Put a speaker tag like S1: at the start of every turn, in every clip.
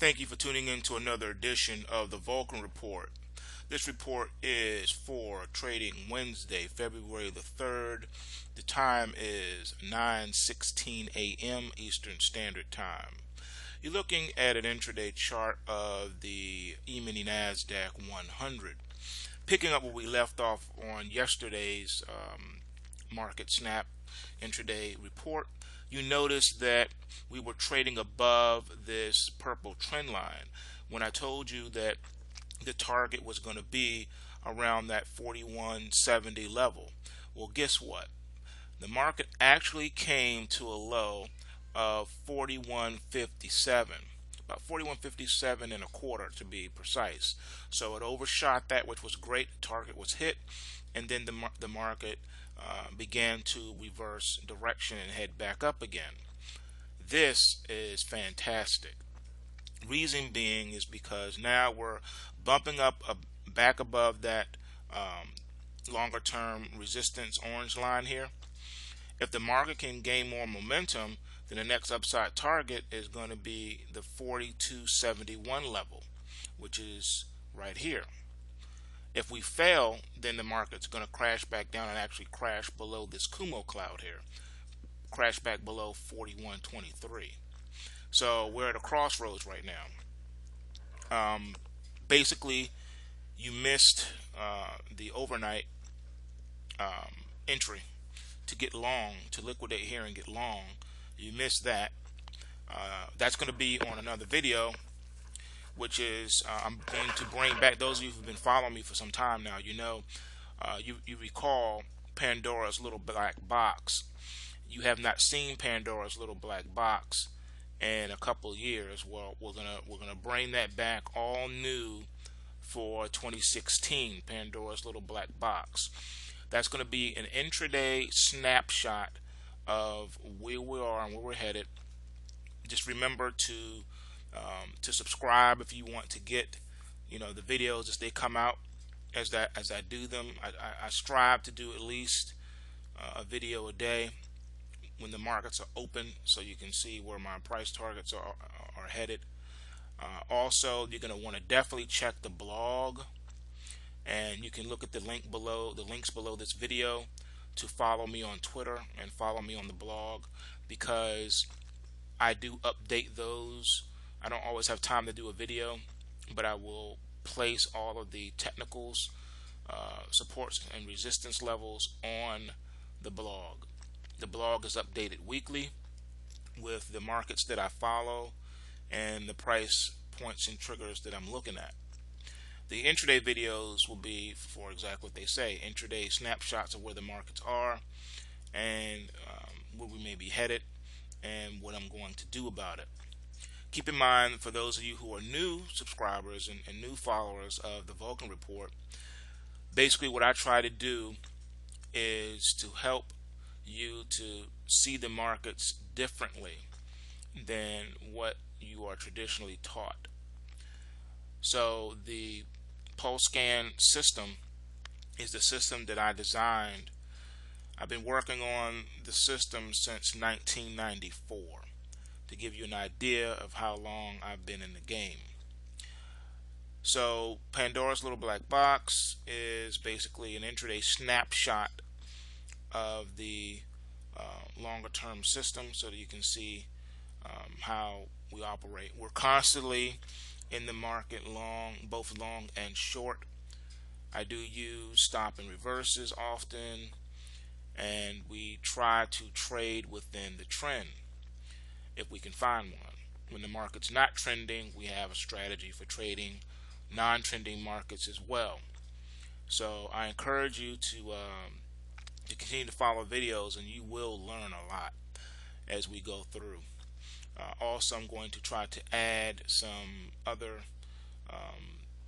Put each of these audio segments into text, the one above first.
S1: Thank you for tuning in to another edition of the Vulcan Report. This report is for trading Wednesday, February the 3rd. The time is 9:16 a.m. Eastern Standard Time. You're looking at an intraday chart of the E-mini NASDAQ 100. Picking up where we left off on yesterday's market snap intraday report, you notice that we were trading above this purple trend line when I told you that the target was going to be around that 4170 level. Well, guess what? The market actually came to a low of 4157, about 4157 and a quarter to be precise. So it overshot that, which was great. The target was hit, and then the market began to reverse direction and head back up again. This is fantastic. Reason being is because now we're bumping up back above that longer term resistance orange line here. If the market can gain more momentum, then the next upside target is going to be the 4271 level, which is right here. If we fail, then the market's going to crash back down and actually crash below this Kumo cloud here, crash back below 4123. So we're at a crossroads right now. Basically, you missed the overnight entry to get long, to liquidate here and get long. You missed that. That's going to be on another video, which is I'm going to bring back those of you who've been following me for some time now. You recall Pandora's little black box. You have not seen Pandora's little black box in a couple of years. Well, we're gonna bring that back all new for 2016. Pandora's little black box. That's going to be an intraday snapshot of where we are and where we're headed. Just remember to subscribe if you want to get the videos as they come out, as I do them. I strive to do at least a video a day when the markets are open, so you can see where my price targets are headed. Also, you're going to want to definitely check the blog, and you can look at the links below this video to follow me on Twitter and follow me on the blog, because I do update those. I don't always have time to do a video, but I will place all of the technicals, supports and resistance levels on the blog. The blog is updated weekly with the markets that I follow and the price points and triggers that I'm looking at. The intraday videos will be for exactly what they say, intraday snapshots of where the markets are and where we may be headed and what I'm going to do about it. Keep in mind, for those of you who are new subscribers and new followers of the Vulcan Report, basically what I try to do is to help you to see the markets differently than what you are traditionally taught. So the pulse scan system is the system that I designed. I've been working on the system since 1994 to give you an idea of how long I've been in the game. So Pandora's little black box is basically an intraday snapshot of the longer term system, so that you can see how we operate. We're constantly in the market long, both long and short. I do use stop and reverses often, and we try to trade within the trend if we can find one. When the market's not trending, we have a strategy for trading non-trending markets as well. So I encourage you to continue to follow videos, and you will learn a lot as we go through. Also, I'm going to try to add some other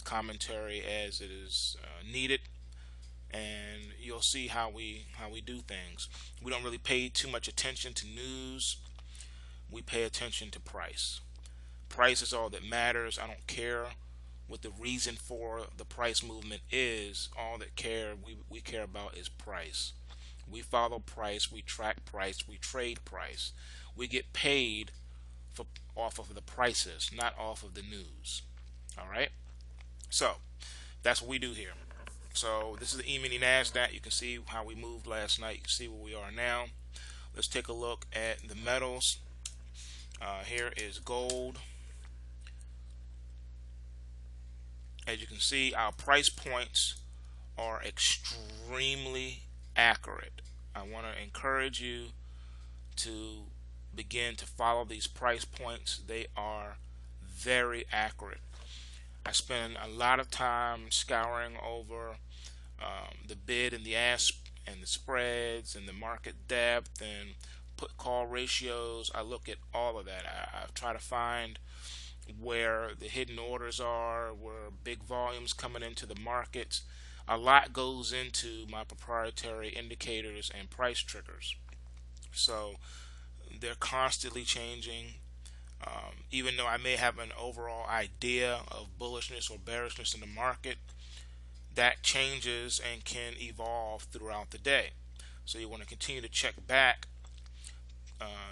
S1: commentary as it is needed, and you'll see how we do things. We don't really pay too much attention to news. We pay attention to price. Price is all that matters. I don't care what the reason for the price movement is. All that we care about is price. We follow price, we track price, we trade price. We get paid for off of the prices, not off of the news. All right. So that's what we do here. So this is the E-mini NASDAQ. You can see how we moved last night. You can see where we are now. Let's take a look at the metals. Here is gold. As you can see, our price points are extremely accurate. I want to encourage you to begin to follow these price points. They are very accurate. I spend a lot of time scouring over the bid and the ask and the spreads and the market depth and put call ratios. I look at all of that. I try to find where the hidden orders are, where big volumes coming into the markets. A lot goes into my proprietary indicators and price triggers. So they're constantly changing. Even though I may have an overall idea of bullishness or bearishness in the market, that changes and can evolve throughout the day. So you want to continue to check back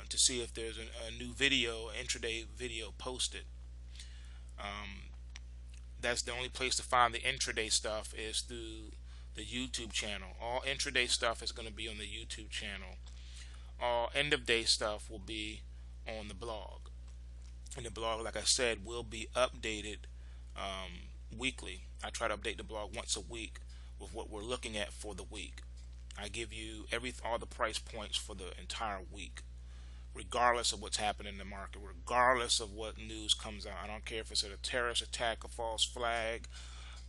S1: to see if there's a new video, intraday video posted. That's the only place to find the intraday stuff is through the YouTube channel. All intraday stuff is going to be on the YouTube channel. All end of day stuff will be on the blog. And the blog, like I said, will be updated weekly. I try to update the blog once a week with what we're looking at for the week. I give you all the price points for the entire week, regardless of what's happening in the market, regardless of what news comes out. I don't care if it's a terrorist attack, a false flag,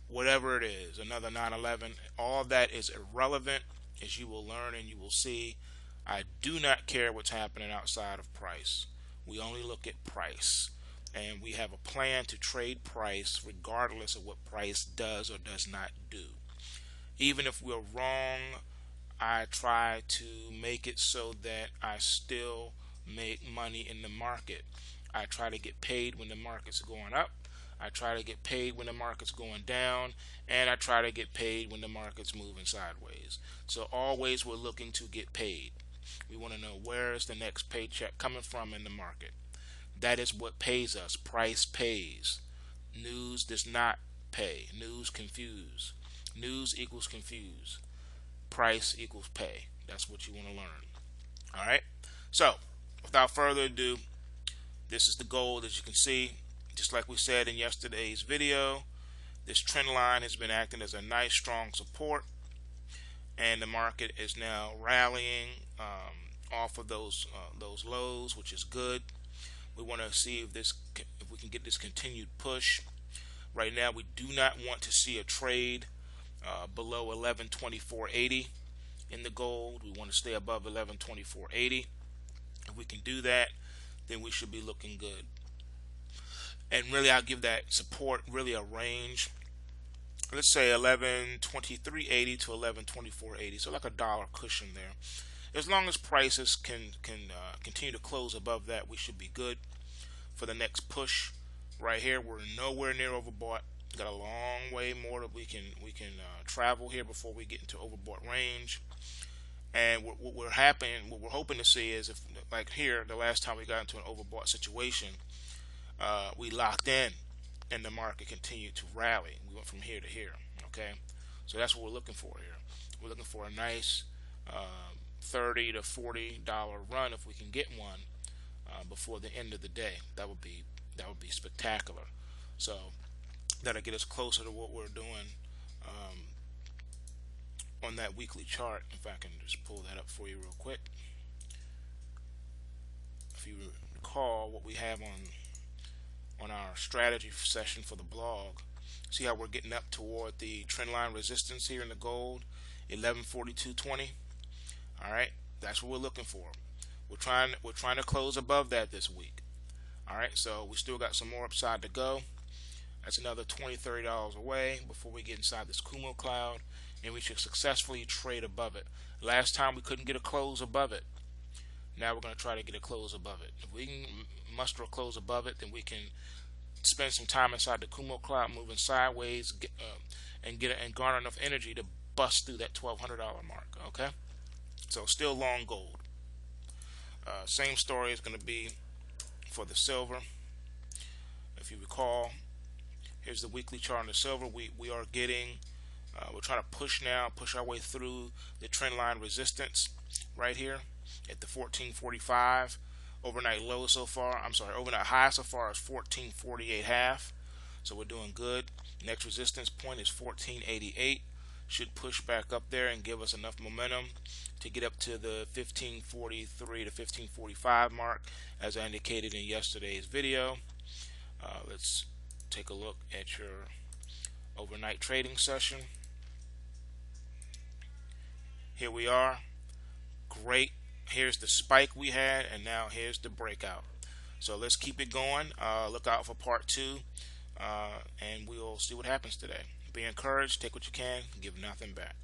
S1: whatever it is, another 9/11. All of that is irrelevant, as you will learn and you will see. I do not care what's happening outside of price. We only look at price, and we have a plan to trade price regardless of what price does or does not do. Even if we're wrong, I try to make it so that I still make money in the market. I try to get paid when the market's going up. I try to get paid when the market's going down, and I try to get paid when the market's moving sideways. So always we're looking to get paid. We want to know where is the next paycheck coming from in the market. That is what pays us. Price pays. News does not pay. News confuse. News equals confuse. Price equals pay. That's what you want to learn. All right. So without further ado, this is the gold. As you can see, just like we said in yesterday's video, this trend line has been acting as a nice strong support, and the market is now rallying off of those lows, which is good. We want to see if we can get this continued push. Right now, we do not want to see a trade below 1124.80 in the gold. We want to stay above 1124.80. If we can do that, then we should be looking good. And really, I'll give that support really a range. Let's say 1123.80 to 1124.80, so like a dollar cushion there. As long as prices can continue to close above that, we should be good for the next push. Right here, we're nowhere near overbought. Got a long way more that we can travel here before we get into overbought range. And what we're hoping to see is, if like here, the last time we got into an overbought situation, we locked in and the market continued to rally. We went from here to here. Okay, so that's what we're looking for here. We're looking for a nice $30 to $40 run if we can get one before the end of the day. That would be spectacular. So that'll get us closer to what we're doing on that weekly chart. If I can just pull that up for you real quick. If you recall what we have on our strategy session for the blog, see how we're getting up toward the trend line resistance here in the gold, 1142.20. All right, that's what we're looking for. We're trying to close above that this week. All right, so we still got some more upside to go. That's another $20-$30 away before we get inside this Kumo cloud, and we should successfully trade above it. Last time we couldn't get a close above it. Now we're going to try to get a close above it. If we can muster a close above it, then we can spend some time inside the Kumo cloud, moving sideways, and garner enough energy to bust through that $1,200 mark. Okay, so still long gold. Same story is going to be for the silver. If you recall, here's the weekly chart on the silver. We are getting, we're trying to push our way through the trend line resistance right here at the 1445. Overnight low so far, I'm sorry, overnight high so far is 1448.5. So we're doing good. Next resistance point is 1488. Should push back up there and give us enough momentum to get up to the 1543 to 1545 mark, as I indicated in yesterday's video. Let's take a look at your overnight trading session. Here we are. Great. Here's the spike we had, and now here's the breakout. So let's keep it going. Look out for part 2, and we'll see what happens today. Be encouraged. Take what you can. Give nothing back.